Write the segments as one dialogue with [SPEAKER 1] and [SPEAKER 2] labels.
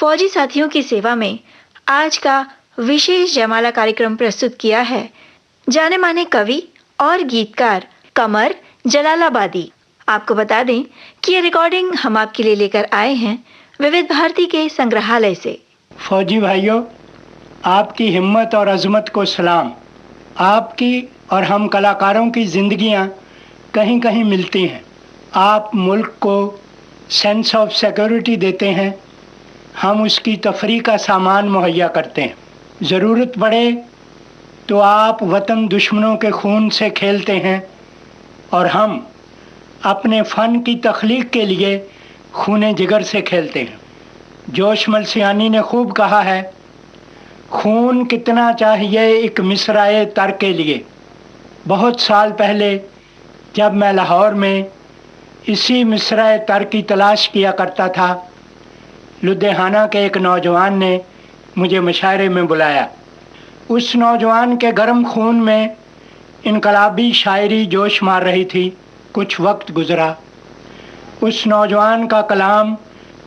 [SPEAKER 1] फौजी साथियों की सेवा में आज का विशेष जयमाला कार्यक्रम प्रस्तुत किया है जाने माने कवि और गीतकार कमर जलालाबादी। आपको बता दें कि ये रिकॉर्डिंग हम आपके लिए लेकर आए हैं विविध भारती के संग्रहालय से।
[SPEAKER 2] फौजी भाइयों, आपकी हिम्मत और अजमत को सलाम। आपकी और हम कलाकारों की जिंदगियां कहीं कहीं मिलती हैं। आप मुल्क को सेंस ऑफ सिक्योरिटी देते हैं, हम उसकी तफरी का सामान मुहैया करते हैं। ज़रूरत पड़े तो आप वतन दुश्मनों के खून से खेलते हैं और हम अपने फ़न की तख्लीक के लिए खूने जिगर से खेलते हैं। जोश मलसियानी ने खूब कहा है, खून कितना चाहिए एक मिसराए तर के लिए। बहुत साल पहले जब मैं लाहौर में इसी मिसराए तर की तलाश किया करता था, लुधियाना के एक नौजवान ने मुझे मुशायरे में बुलाया। उस नौजवान के गर्म खून में इनकलाबी शायरी जोश मार रही थी। कुछ वक्त गुज़रा, उस नौजवान का कलाम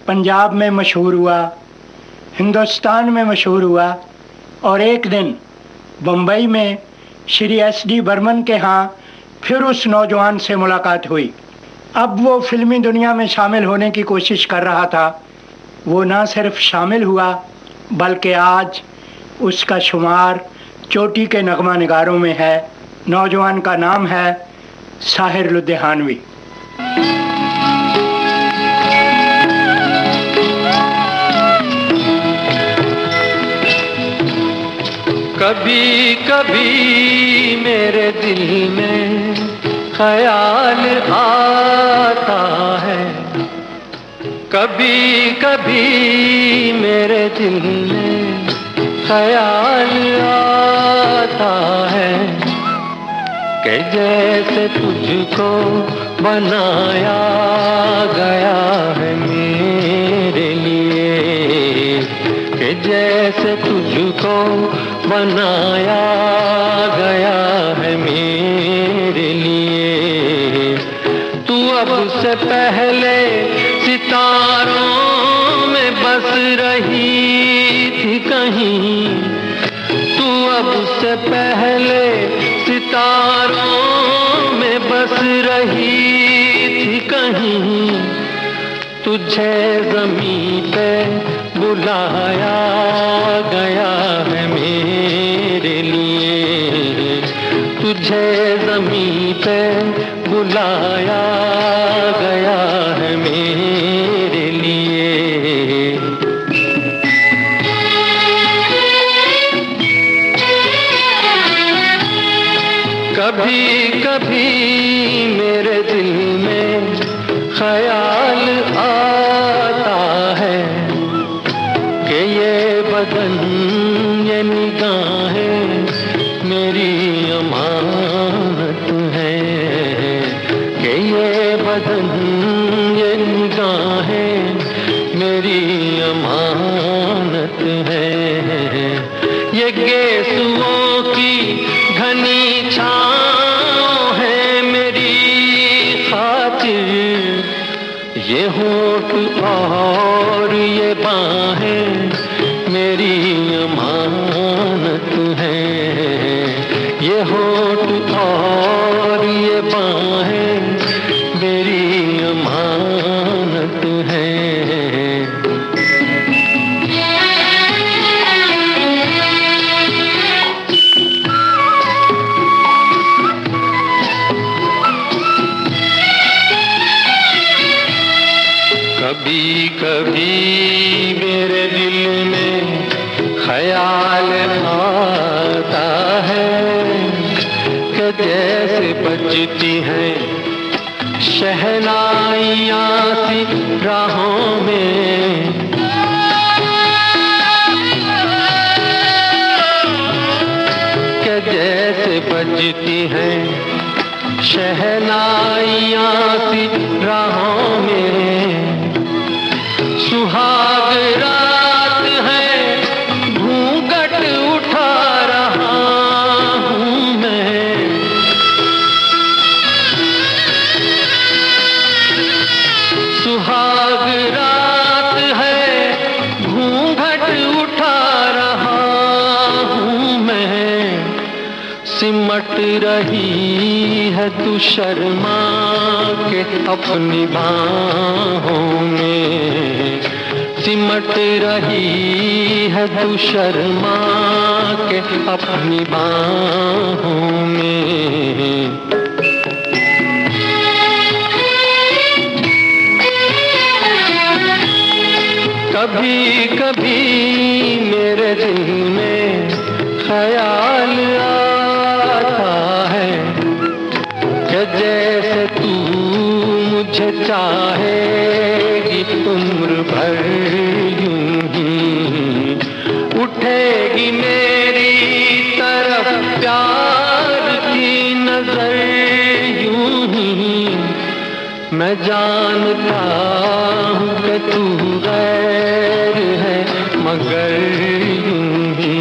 [SPEAKER 2] पंजाब में मशहूर हुआ, हिंदुस्तान में मशहूर हुआ और एक दिन बम्बई में श्री एस.डी. बर्मन के यहाँ फिर उस नौजवान से मुलाकात हुई। अब वो फिल्मी दुनिया में शामिल होने की कोशिश कर रहा था। वो ना सिर्फ शामिल हुआ बल्कि आज उसका शुमार चोटी के नगमा निगारों में है। नौजवान का नाम है साहिर लुधियानवी।
[SPEAKER 3] कभी कभी मेरे दिल में ख्याल आता है, कभी कभी मेरे दिल में ख्याल आता है कि जैसे तुझको बनाया गया है मेरे लिए, कि जैसे तुझको बनाया गया है मेरे लिए। तू अब से पहले सितारों में बस रही थी कहीं, तू अब से पहले सितारों में बस रही थी कहीं। तुझे ज़मीं पे बुलाया गया है मेरे लिए, तुझे ज़मीं पे बुलाया गया है मेरे लिए। कभी कभी मेरे दिल में ख्याल आता है कि ये बदन ये निगाहें मेरी अमानत है, कि ये बदन ये निगाहें मेरी अमानत है। ये गेसुओं की घनी छाँव है मेरी खातिर, ये होठ और ये बाहें मेरी अमानत है, ये होठ और ये बाहें मेरी अमानत है। कभी कभी मेरे दिल में ख्याल आता है कि जैसे बजती हैं शहनाइयाँ सी राहों में, कि जैसे बजती हैं शहनाइयाँ सी राहों में। सुहाग रात है घूंघट उठा रहा हूँ मैं, सुहाग रात है रही है तू शर्मा के अपनी बाहों में, सिमट रही है तू शर्मा के अपनी बाहों में। कभी कभी मेरे दिल में ख्याल आता है कि जैसे तू मुझे चाहेगी उम्र भर यूं ही, उठेगी मेरी तरफ प्यार की नजर यूं ही। मैं जानता हूँ कि तू गैर है मगर यूं ही,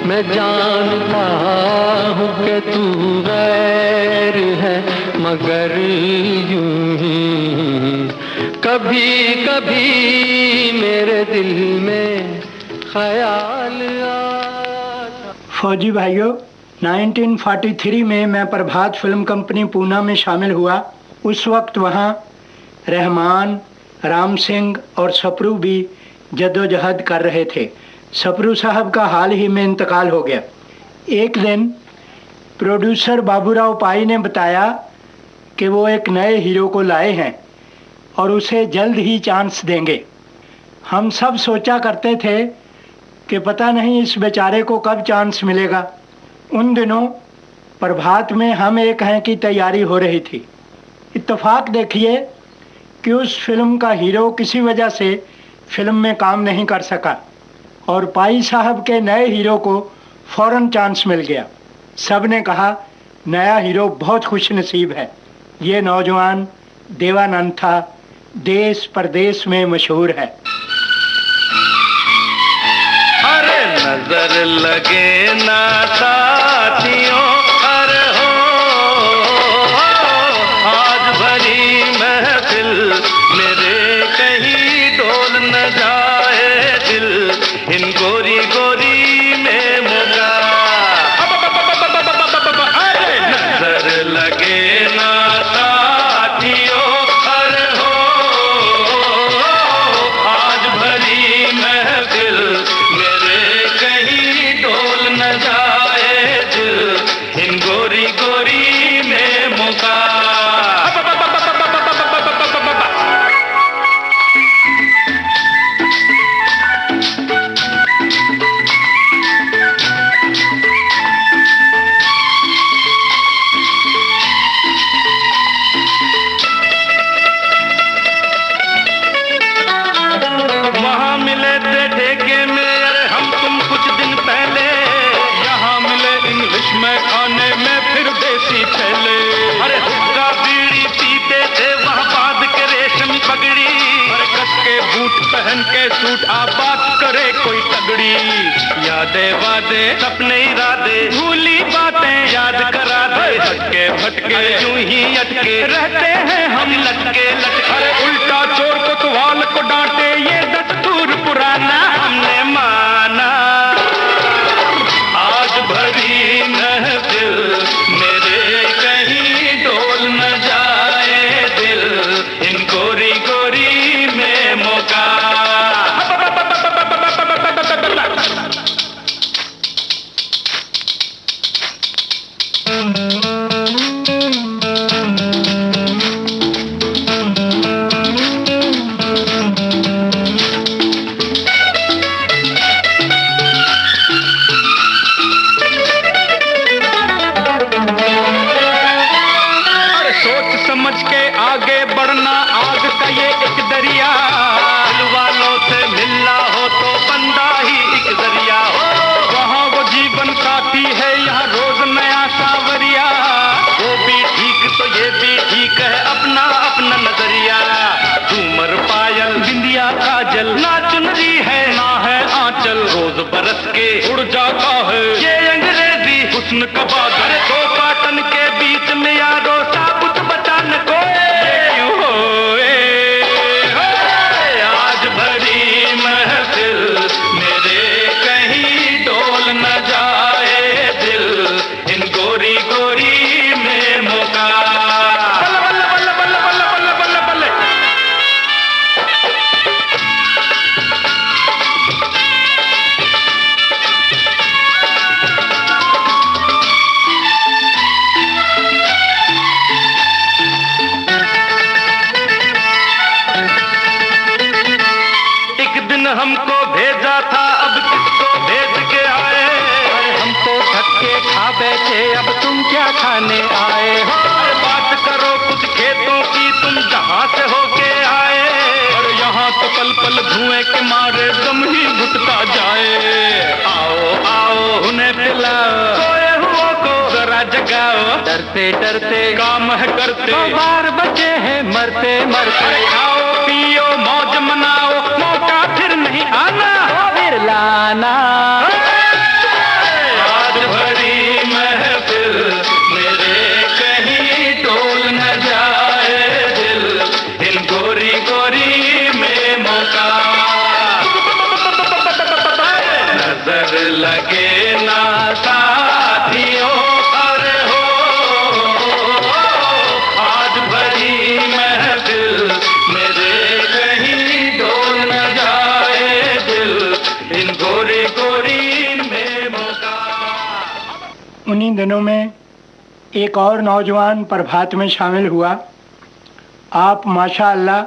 [SPEAKER 3] मैं जानता हूँ कि तू गैर है मगर यूं ही। कभी कभी मेरे दिल में ख्याल आता।
[SPEAKER 2] फौजी भाइयों, 1943 में मैं प्रभात फिल्म कंपनी पूना में शामिल हुआ। उस वक्त वहाँ रहमान, राम सिंह और सप्रू भी जद्दोजहद कर रहे थे। सप्रू साहब का हाल ही में इंतकाल हो गया। एक दिन प्रोड्यूसर बाबूराव पाई ने बताया कि वो एक नए हीरो को लाए हैं और उसे जल्द ही चांस देंगे। हम सब सोचा करते थे कि पता नहीं इस बेचारे को कब चांस मिलेगा। उन दिनों प्रभात में हम एक हैं की तैयारी हो रही थी। इत्तेफाक देखिए कि उस फिल्म का हीरो किसी वजह से फिल्म में काम नहीं कर सका और पाई साहब के नए हीरो को फौरन चांस मिल गया। सब ने कहा नया हीरो बहुत खुश नसीब है। ये नौजवान देवानंद था, देश परदेश में मशहूर है।
[SPEAKER 3] अरे नजर लगे ना साथियों, अरे हो आज भरी महफिल मेरे कहीं डोल न जाए दिल, इन गोरी गोरी में मुगा। अरे नजर लगे ना साथियों, अरे हो आज भरी महफिल मेरे कहीं डोल न जाए दिल, इन गोरी गोरी में मुका। वहाँ मिले थे ठेके में अरे हम तुम कुछ दिन पहले, यहाँ मिले इंग्लिश में खाने में फिर देसी पहले। अरे हुक्का बीड़ी पीते थे वहाँ बांध के रेशमी पगड़ी, अरे कस के बूट पहन के सूट आबाद करे कोई तगड़ी। यादें वादे सपने इरादे भूली बातें याद करा दे, हटके भटके यूं ही अटके रहते हैं हम लटके लटके। अरे उल्टा चोर कोतवाल को डांटे ये दस्तूर पुराना हमने माना। आज भरी महफिल मेरे कहीं डोल न जाए दिल, इन गोरी गोरी में मौका। समझ के आगे बढ़ना आग का ये एक दरिया, दिल वालों से मिलना हो तो बंदा ही एक दरिया हो। वहाँ वो जीवन काटी है यहाँ रोज नया सावरिया, वो भी ठीक तो ये भी ठीक है अपना अपना नजरिया। झूमर पायल बिंदिया काजल ना चुनरी है ना है आंचल, रोज बरस के उड़ जाता है ये अंग्रेजी हुस्न का बादल। दो पाटन के बीच में यारो साबुत बचान को क्यों होए, आज भरी महफिल मेरे कहीं डोल न जाए दिल, इन गोरी हमको भेजा था, अब किसको भेज के आए?
[SPEAKER 4] अरे हम तो धक्के खा बैठे, अब तुम क्या खाने आए हो?
[SPEAKER 3] अरे बात करो कुछ खेतों की, तुम जहाँ से होके आए? और यहाँ तो पल पल धुएं के मारे दम ही घुटता जाए। आओ आओ उन्हें पिलाओ, सोए हुओं को जरा जगाओ।
[SPEAKER 4] डरते डरते
[SPEAKER 3] काम है करते,
[SPEAKER 4] बार बचे हैं मरते मरते।
[SPEAKER 3] अरे खाओ पियो मौज मनाओ, मौका फिर नहीं आना,
[SPEAKER 4] फिर लाना।
[SPEAKER 3] आज भरी महफिल मेरे कहीं डोल न जाए दिल, इन गोरी गोरी में मौका नजर लगे ना साथियों। अरे हो आज भरी महफिल मेरे कहीं डोल न जाए दिल, इन गोरी गोरी में मौका।
[SPEAKER 2] उन्हीं दिनों में एक और नौजवान प्रभात में शामिल हुआ। आप माशाअल्लाह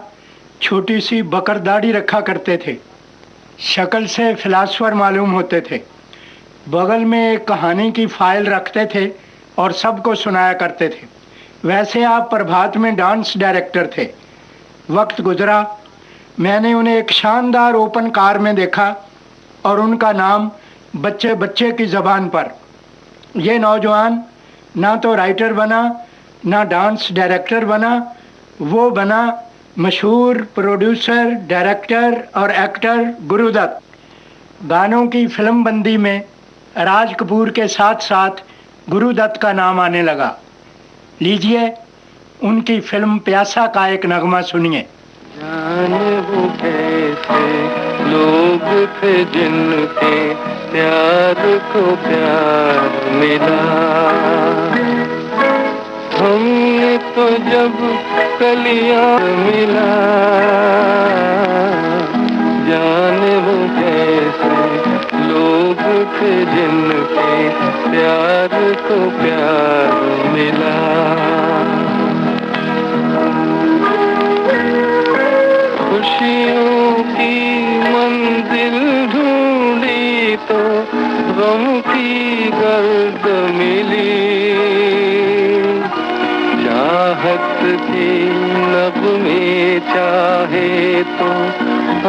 [SPEAKER 2] छोटी सी बकर दाढ़ी रखा करते थे, शक्ल से फिलासफर मालूम होते थे। बगल में एक कहानी की फाइल रखते थे और सबको सुनाया करते थे। वैसे आप प्रभात में डांस डायरेक्टर थे। वक्त गुजरा, मैंने उन्हें एक शानदार ओपन कार में देखा और उनका नाम बच्चे बच्चे की ज़बान पर। ये नौजवान ना तो राइटर बना, ना डांस डायरेक्टर बना, वो बना मशहूर प्रोड्यूसर, डायरेक्टर और एक्टर गुरुदत्त। गानों की फिल्म बंदी में राज कपूर के साथ साथ गुरुदत्त का नाम आने लगा। लीजिए उनकी फिल्म प्यासा का एक नगमा सुनिए।
[SPEAKER 4] जाने वो कैसे लोग थे जिनके प्यार को प्यार मिला। हमने तो जब कलियां मिला, जाने वो कैसे लोग थे जिनके प्यार को प्यार मिला। खुशियों की मंजिल ढूंढी तो गम की गर्द मिली। चाहत की नग़्मे चाहे तो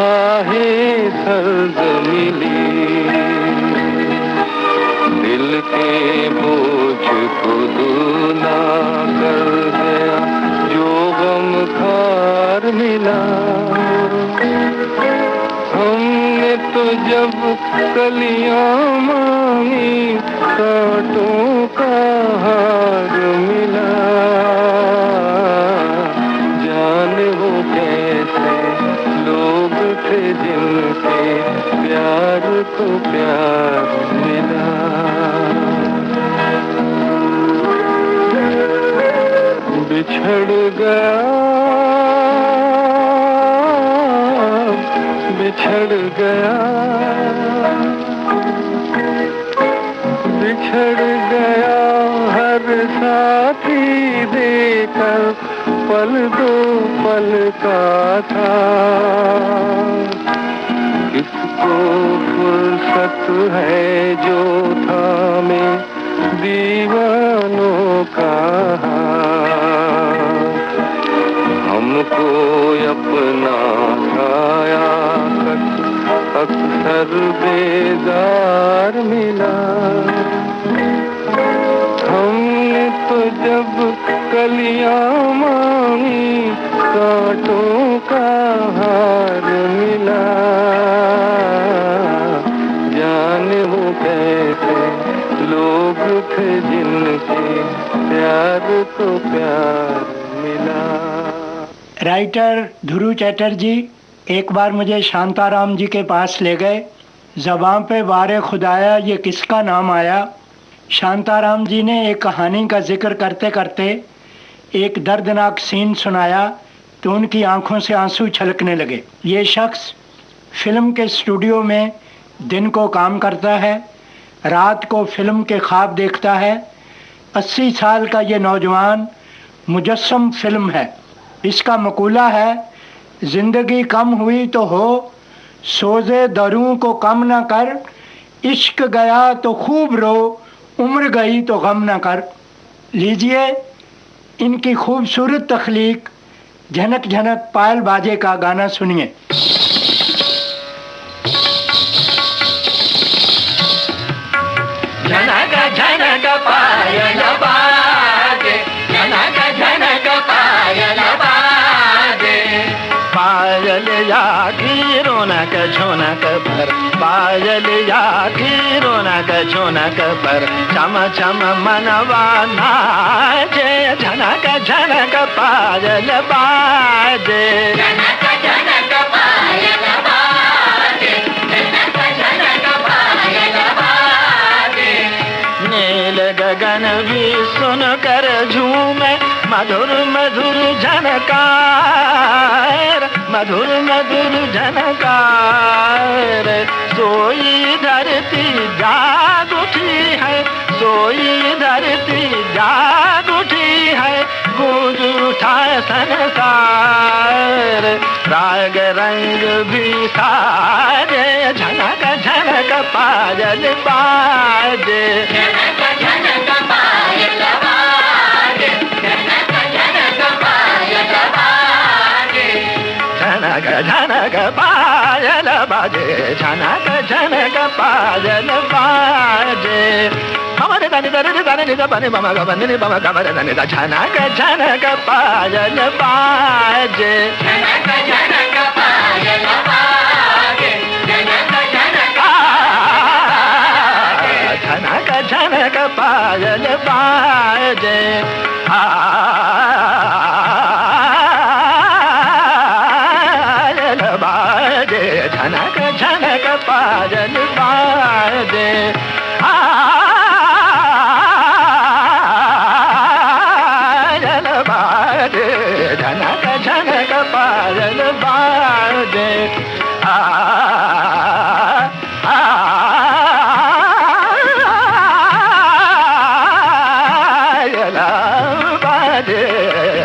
[SPEAKER 4] आहे सर्द मिली। दिल के बोझ को दूना कर गया जो गम खार मिला। हमने तो जब कलियां मांगी कांटों का हार मिला। जाने वो कैसे लोग थे जिनके प्यार को प्यार मिला। बिछड़ गया बिछड़ गया बिछड़ गया हर साथी देकर पल दो पल का था। किसको फुर्सत है जो थामे दीवानों का हाथ। हमको अपना छाया अक्सर बेजार मिला। हमने तो जब कलियां मांगी कांटों का हार मिला। जाने वो कैसे लोग थे जिनके प्यार को प्यार मिला।
[SPEAKER 2] राइटर ध्रुव चैटर्जी एक बार मुझे शांताराम जी के पास ले गए। ज़बान पे वारे खुदाया ये किसका नाम आया। शांताराम जी ने एक कहानी का जिक्र करते करते एक दर्दनाक सीन सुनाया तो उनकी आंखों से आंसू छलकने लगे। ये शख्स फिल्म के स्टूडियो में दिन को काम करता है, रात को फिल्म के ख्वाब देखता है। 80 साल का ये नौजवान मुजस्सम फिल्म है। इसका मकूला है, ज़िंदगी कम हुई तो हो, सोजे दरूं को कम न कर, इश्क गया तो खूब रो, उम्र गई तो गम न कर। लीजिए इनकी खूबसूरत तख्लीक झनक झनक पायल बाजे का गाना सुनिए।
[SPEAKER 4] झनक झनक पायल बाजे, झनक झनक पायल बाजे। पायल या की रौनक झुनक पर, पायल या की रौनक झुनक पर, चम चम मनवा नाचे। झनक झनक पायल बाजे, झनक झनक पायल बाजे, झनक झनक पायल बाजे। नील गगन भी सुन कर झूमे, मधुर मधुर झनकार, मधुर मधुर झनकार। सोई धरती जाग उठी है, सोई धरती जाग उठी है, गूंज उठा संसार। राग रंग भी साजे, झनक झनक पायल बाजे, झनक झनक पायल बाजे, झनक झनक पायल बाजे। झनक झनक पायल बाजे, झनक झनक पायल बाजे। हमरे दनि दनि दनि नि बनि बम गबनि नि बम गबरे दनि द। झनक झनक पायल बाजे, झनक झनक पायल बाजे, झनक झनक झनक झनक पायल बाजे। बाजे झनक झनक पायल बाजे। बाजे झनक झनक पायल बाजे। बाजे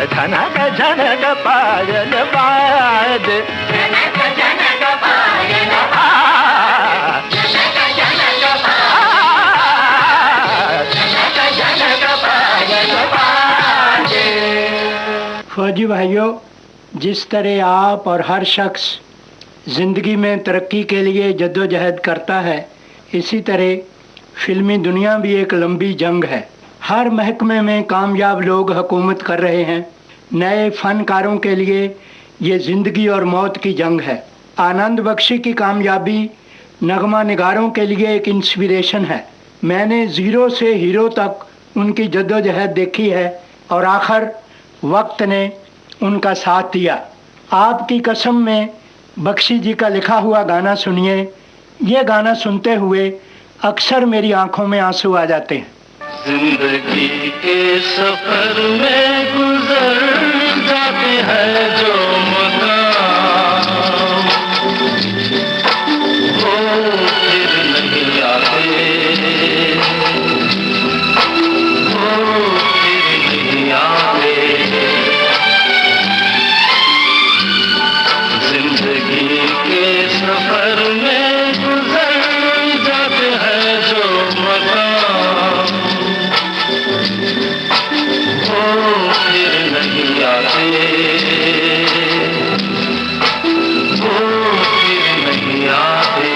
[SPEAKER 4] झनक झनक पायल बाजे, झनक झनक पायल बाजे, झनक झनक पायल बाजे।
[SPEAKER 2] फौजी भाइयों, जिस तरह आप और हर शख्स ज़िंदगी में तरक्की के लिए जद्दोजहद करता है, इसी तरह फिल्मी दुनिया भी एक लंबी जंग है। हर महकमे में कामयाब लोग हुकूमत कर रहे हैं। नए फनकारों के लिए ये ज़िंदगी और मौत की जंग है। आनंद बख्शी की कामयाबी नगमा निगारों के लिए एक इंस्पिरेशन है। मैंने ज़ीरो से हीरो तक उनकी जद्दोजहद देखी है और आखिर वक्त ने उनका साथ दिया। आपकी कसम में बख्शी जी का लिखा हुआ गाना सुनिए। ये गाना सुनते हुए अक्सर मेरी आंखों में आंसू आ जाते हैं।
[SPEAKER 4] जिंदगी के सफर में गुजर जाते हैं जो मकाम, वो फिर नहीं आते, वो फिर नहीं आते। जिंदगी के सफर में गुजर जाते हैं जो मकाम, वो फिर नहीं आते, वो फिर नहीं आते।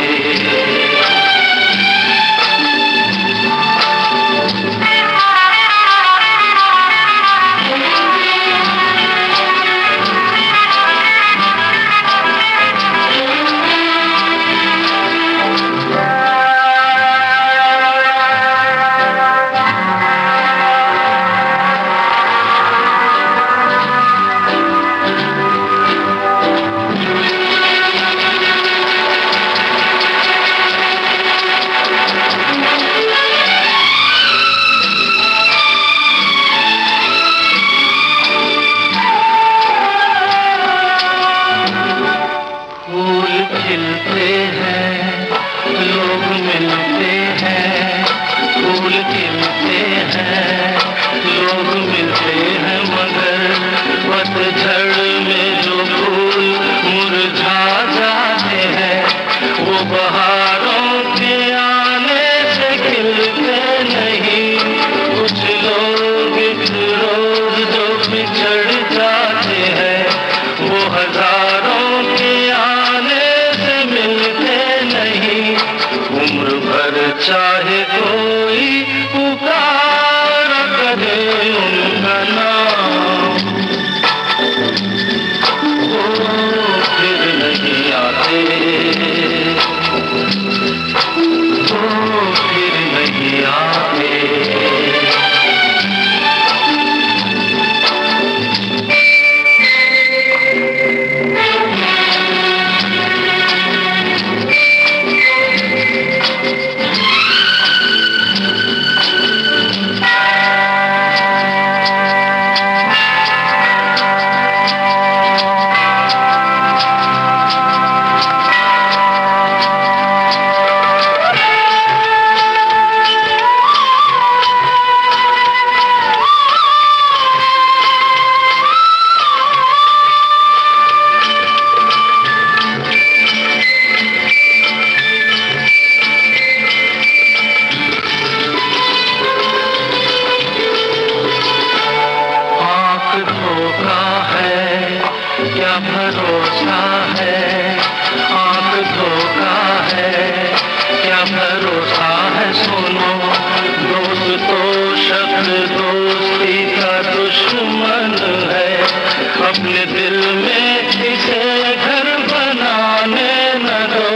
[SPEAKER 3] अपने दिल में इसे घर बनाने न दो,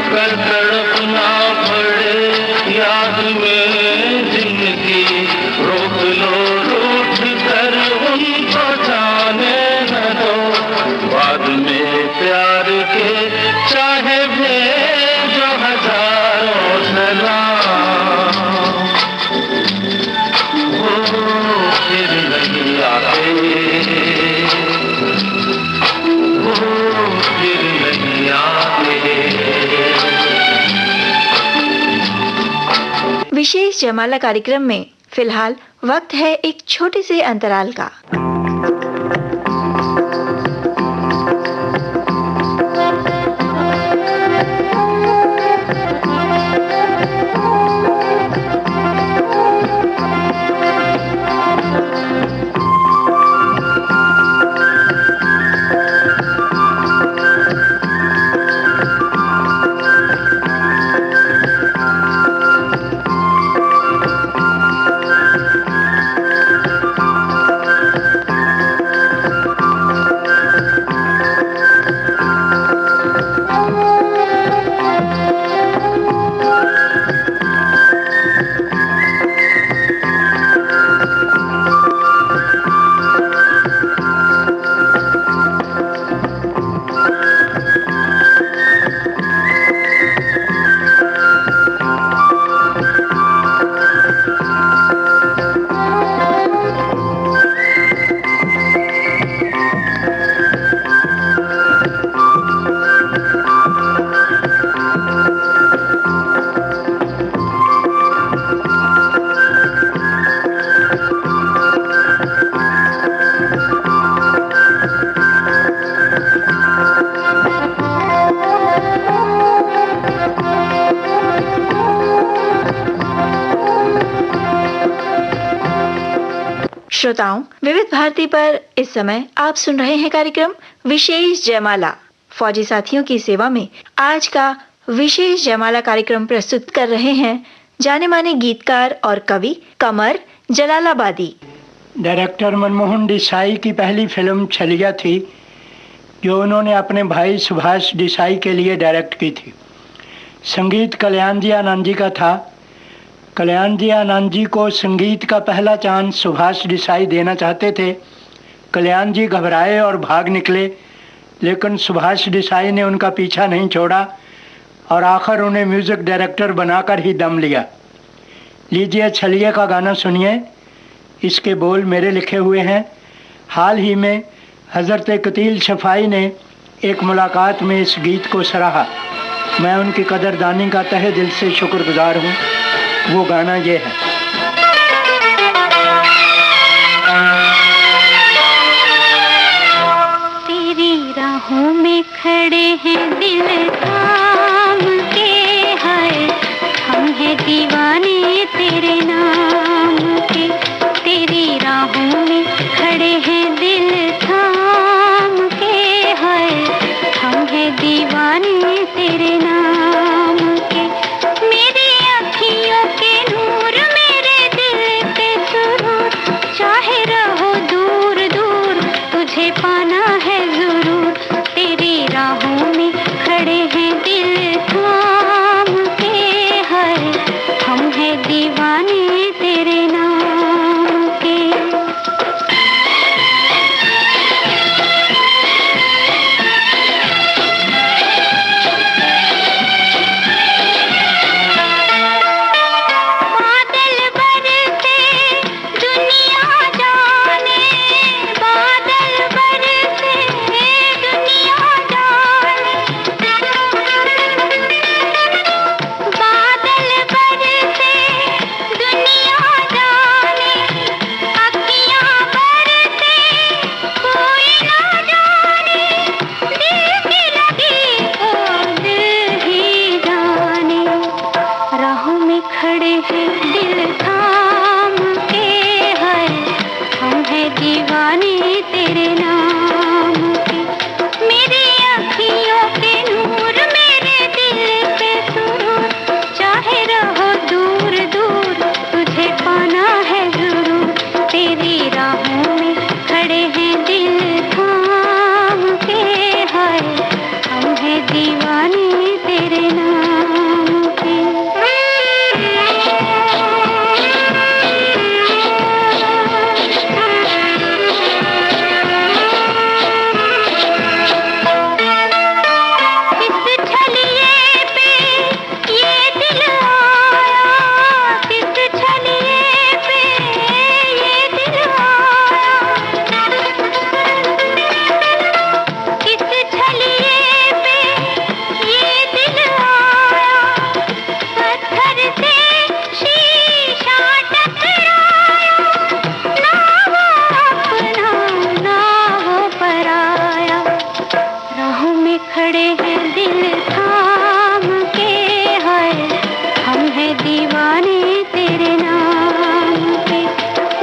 [SPEAKER 3] कल तड़पना पड़े याद में जिंदगी, रोक लो रूठ कर उनको जाने न दो, बाद में प्यार के चाहे भेजो हजारों सलाम, वो फिर नहीं आते, वो फिर नहीं आते।
[SPEAKER 1] विशेष जयमाला कार्यक्रम में फिलहाल वक्त है एक छोटे से अंतराल का। श्रोताओं, विविध भारती पर इस समय आप सुन रहे हैं कार्यक्रम विशेष जयमाला। फौजी साथियों की सेवा में आज का विशेष जयमाला कार्यक्रम प्रस्तुत कर रहे हैं जाने माने गीतकार और कवि कमर जलालाबादी।
[SPEAKER 2] डायरेक्टर मनमोहन देसाई की पहली फिल्म छलिया थी, जो उन्होंने अपने भाई सुभाष देसाई के लिए डायरेक्ट की थी। संगीत कल्याण जी आनंद जी का था। कल्याण जी आनंद जी को संगीत का पहला चांस सुभाष देसाई देना चाहते थे। कल्याण जी घबराए और भाग निकले, लेकिन सुभाष देसाई ने उनका पीछा नहीं छोड़ा और आखिर उन्हें म्यूज़िक डायरेक्टर बनाकर ही दम लिया। लीजिए छलिए का गाना सुनिए। इसके बोल मेरे लिखे हुए हैं। हाल ही में हज़रत कतील शफ़ाई ने एक मुलाकात में इस गीत को सराहा। मैं उनकी कदरदानी का तहे दिल से शुक्रगुजार हूँ। वो गाना ये है।
[SPEAKER 5] तेरी राहों में खड़े हैं दिल थाम के, हाय हम हैं दीवाने तेरे नाम के। तेरी राहों में खड़े हैं दिल थाम के, हाय हम हैं दीवाने तेरे नाम के। मेरी अखियों के नूर, मेरे दिल के सुरूर, चाहे रहो दूर दूर तुझे पाना है जरूर। तेरी राहों में खड़े हैं दिल थाम के, हाय हम हैं दीवाने तेरे नाम के। बादल बरसे दुनिया जाने, बादल बरसे खड़े हैं दिल थाम के, है हम हैं दीवाने तेरे नाम के।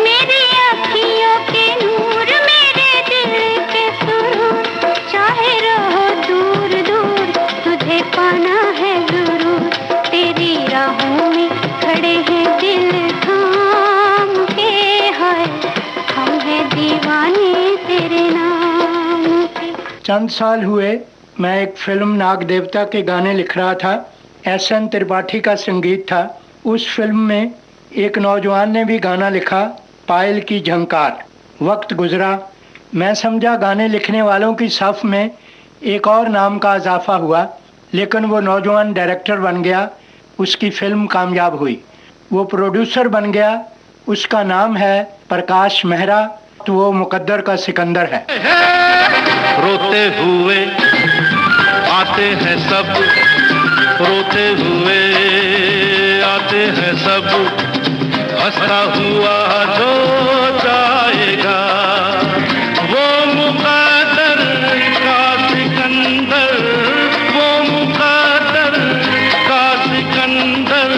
[SPEAKER 5] मेरी अखियों के नूर, मेरे दिल के सुरूर, चाहे रहो दूर दूर तुझे पाना है जरूर। तेरी राहों में खड़े हैं दिल थाम के, है हम हैं दीवाने तेरे नाम के।
[SPEAKER 2] चंद साल हुए मैं एक फिल्म नाग देवता के गाने लिख रहा था। एस.एन. त्रिपाठी का संगीत था। उस फिल्म में एक नौजवान ने भी गाना लिखा, पायल की झंकार। वक्त गुजरा, मैं समझा गाने लिखने वालों की सफ में एक और नाम का इजाफा हुआ, लेकिन वो नौजवान डायरेक्टर बन गया। उसकी फिल्म कामयाब हुई, वो प्रोड्यूसर बन गया। उसका नाम है प्रकाश मेहरा, तो वो मुकद्दर का सिकंदर है।
[SPEAKER 3] रोते हुए आते हैं सब, रोते हुए आते हैं सब, हंसता हुआ जो जाएगा वो मुकद्दर का सिकंदर, वो मुकद्दर का सिकंदर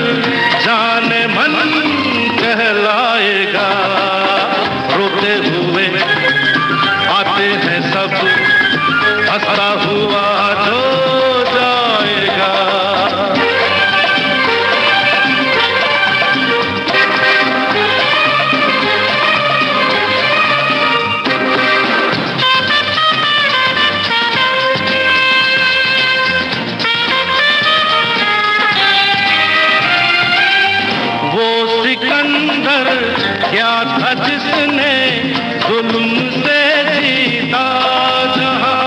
[SPEAKER 3] जाने मन कहलाएगा। रोते हुए आते हैं सब, हंसता हुआ जो जाएगा। वो सिकंदर क्या था जिसने जुल्म से जीता जहां,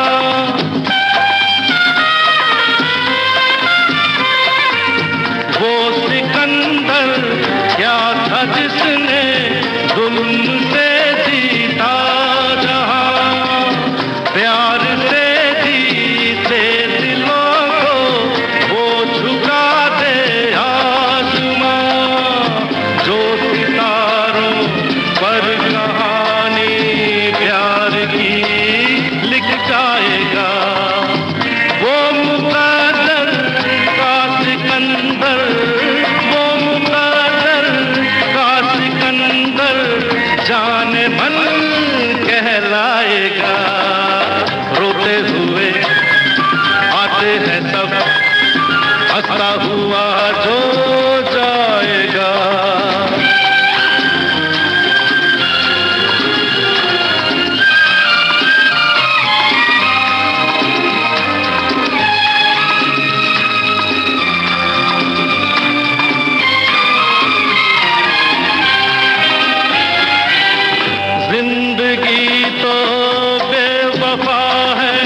[SPEAKER 3] वो सिकंदर क्या था जिसने जुल्म से जीता जहां। प्यार से जीते दिलों को वो झुका दे आसमां, जो सितारों पर कहानी प्यार की लिख जाएगा। वो मुकद्दर का सिकंदर, वो मुकद्दर का सिकंदर जाने मन कहलाएगा। रोते हुए आते हैं सब, हंसता हुआ जो जाएगा। जिंदगी तो बेवफा है,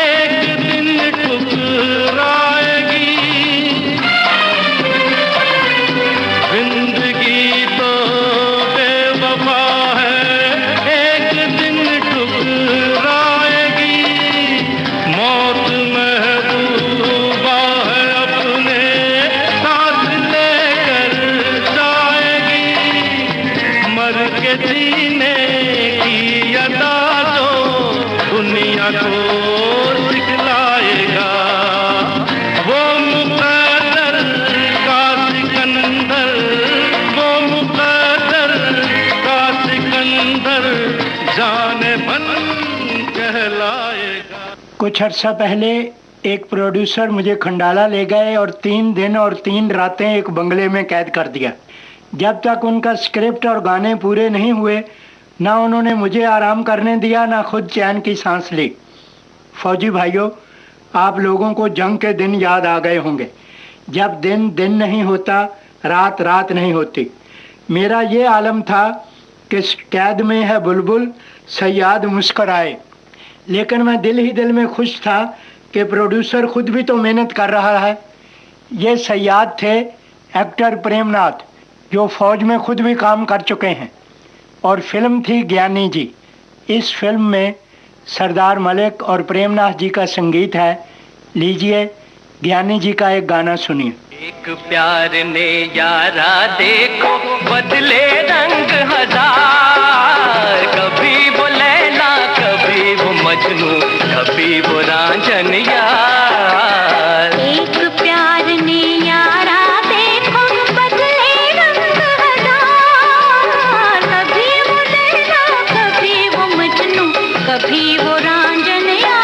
[SPEAKER 3] एक दिन ठुकराएगी। जिंदगी तो बेवफा है, एक दिन ठुकराएगी। मौत महबूबा है, अपने साथ लेकर जाएगी। मर के जीने की अदा जो दुनिया को सिखलाएगा। वो मुकद्दर का सिकंदर, वो मुकद्दर का सिकंदर जाने मन कहलाएगा।
[SPEAKER 2] कुछ अर्सा पहले एक प्रोड्यूसर मुझे खंडाला ले गए और 3 दिन और 3 रातें एक बंगले में कैद कर दिया। जब तक उनका स्क्रिप्ट और गाने पूरे नहीं हुए, ना उन्होंने मुझे आराम करने दिया, ना खुद चैन की सांस ली। फौजी भाइयों, आप लोगों को जंग के दिन याद आ गए होंगे, जब दिन दिन नहीं होता, रात रात नहीं होती। मेरा ये आलम था कि कैद में है बुलबुल, सयाद मुस्कराए। लेकिन मैं दिल ही दिल में खुश था कि प्रोड्यूसर खुद भी तो मेहनत कर रहा है। ये सयाद थे एक्टर प्रेमनाथ, जो फौज में खुद भी काम कर चुके हैं। और फिल्म थी ज्ञानी जी। इस फिल्म में सरदार मलिक और प्रेमनाथ जी का संगीत है। लीजिए ज्ञानी जी का एक गाना सुनिए।
[SPEAKER 4] एक प्यार ने यारा देखो बदले रंग हजार, कभी वो लैला कभी वो मजनू कभी वो रांझन यार।
[SPEAKER 5] रांझनिया।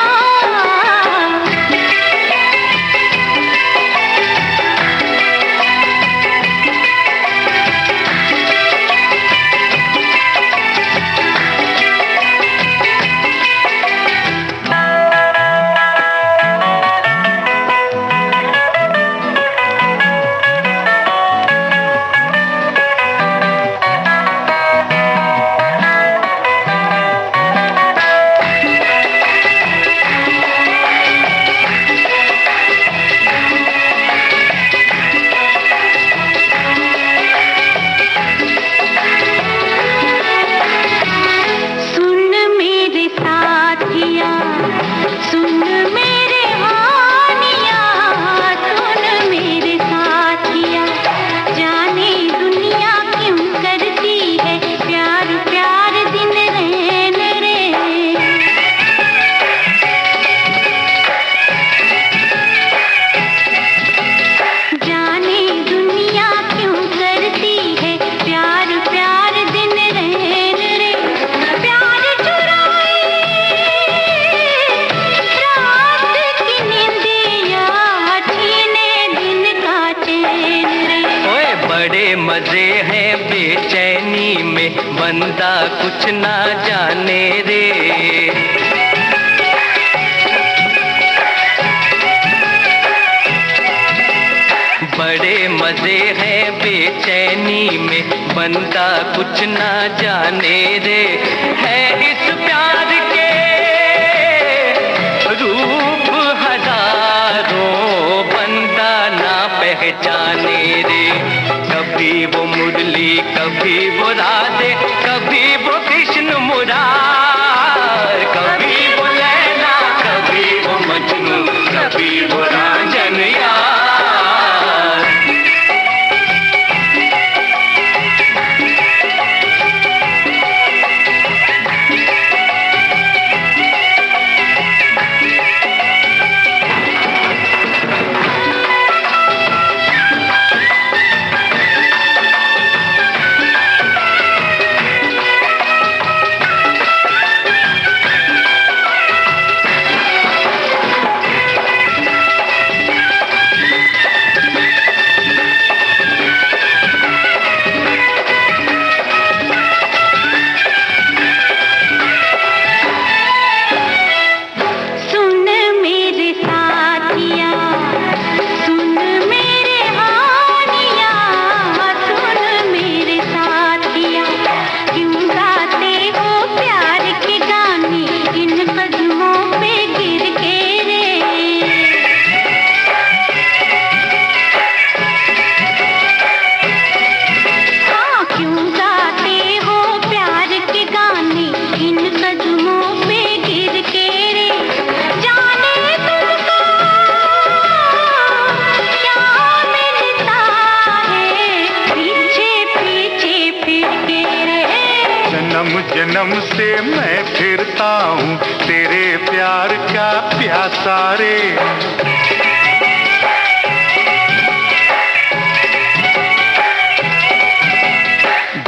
[SPEAKER 4] मजे हैं बेचैनी में, बंदा कुछ ना जाने रे। बड़े मजे हैं बेचैनी में, बंदा कुछ ना जाने रे। है इस प्यार के रूप हजारों, बंदा ना पहचाने रे। कभी वो मुरली, कभी वो राधे, कभी वो कृष्ण मुरार, कभी वो लैला, कभी वो मजनू, कभी वो रांझन यार।
[SPEAKER 3] जन्म से मैं फिरता हूँ तेरे प्यार का प्यासा रे।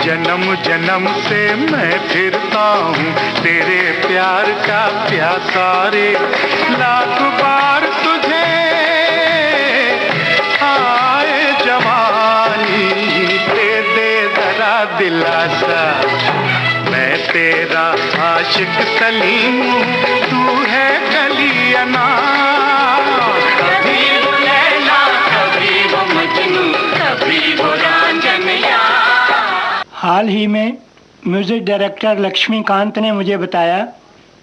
[SPEAKER 3] जन्म जन्म से मैं फिरता हूँ तेरे प्यार का प्यासा रे। लाख बार तुझे आए जवानी, दे दे जरा दिलासा, मैं तेरा आशिक सलीम हूँ, तू है कली अनार। कभी वो लैला, कभी वो मजनू, कभी वो रांझन यार।
[SPEAKER 2] हाल ही में म्यूज़िक डायरेक्टर लक्ष्मीकांत ने मुझे बताया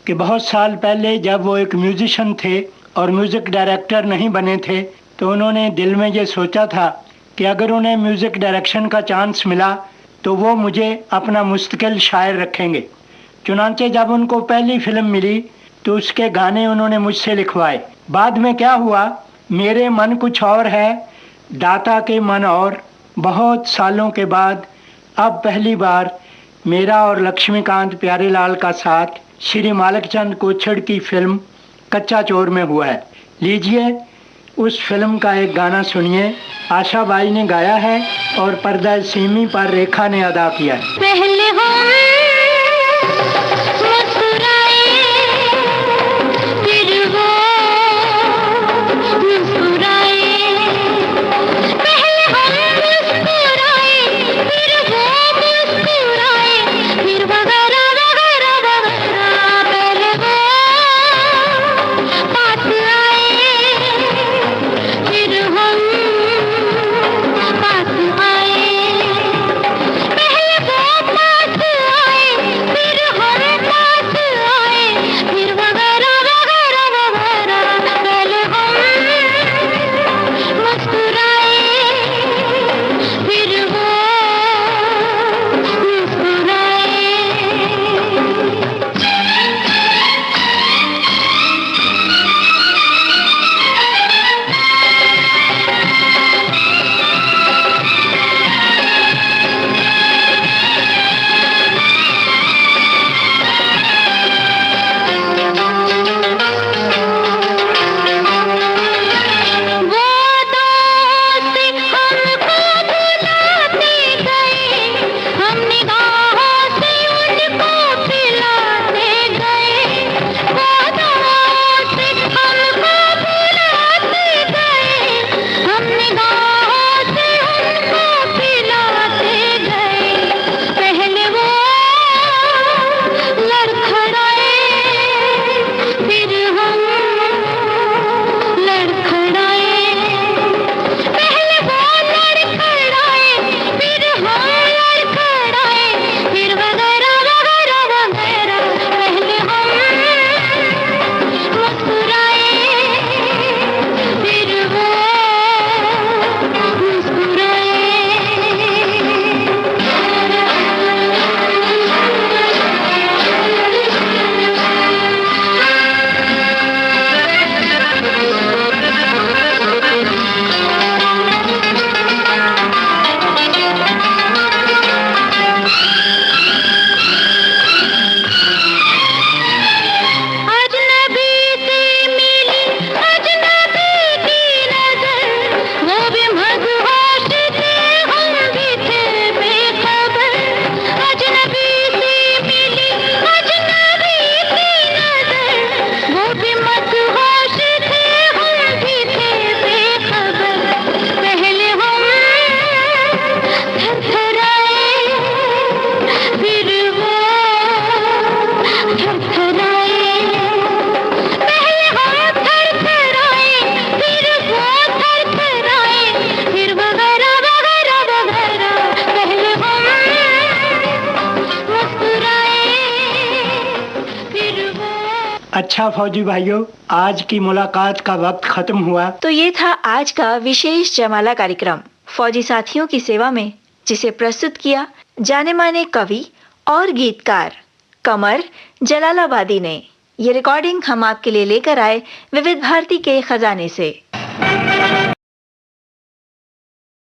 [SPEAKER 2] कि बहुत साल पहले जब वो एक म्यूजिशियन थे और म्यूज़िक डायरेक्टर नहीं बने थे, तो उन्होंने दिल में ये सोचा था कि अगर उन्हें म्यूज़िक डायरेक्शन का चांस मिला तो वो मुझे अपना मुस्तकिल शायर रखेंगे। चुनांचे जब उनको पहली फिल्म मिली तो उसके गाने उन्होंने मुझसे लिखवाए। बाद में क्या हुआ, मेरे मन कुछ और है, दाता के मन और। बहुत सालों के बाद अब पहली बार मेरा और लक्ष्मीकांत प्यारेलाल का साथ श्री मालकचंद कोछड़ की फिल्म कच्चा चोर में हुआ है। लीजिए उस फिल्म का एक गाना सुनिए। आशा बाई ने गाया है और पर्दा सीमी पर रेखा ने अदा किया है।
[SPEAKER 5] पहले हम मुस्कुराए
[SPEAKER 2] अच्छा फौजी भाइयों, आज की मुलाकात का वक्त खत्म हुआ।
[SPEAKER 1] तो ये था आज का विशेष जयमाला कार्यक्रम फौजी साथियों की सेवा में, जिसे प्रस्तुत किया जाने माने कवि और गीतकार कमर जलालाबादी ने। ये रिकॉर्डिंग हम आपके लिए लेकर आए विविध भारती के खजाने से।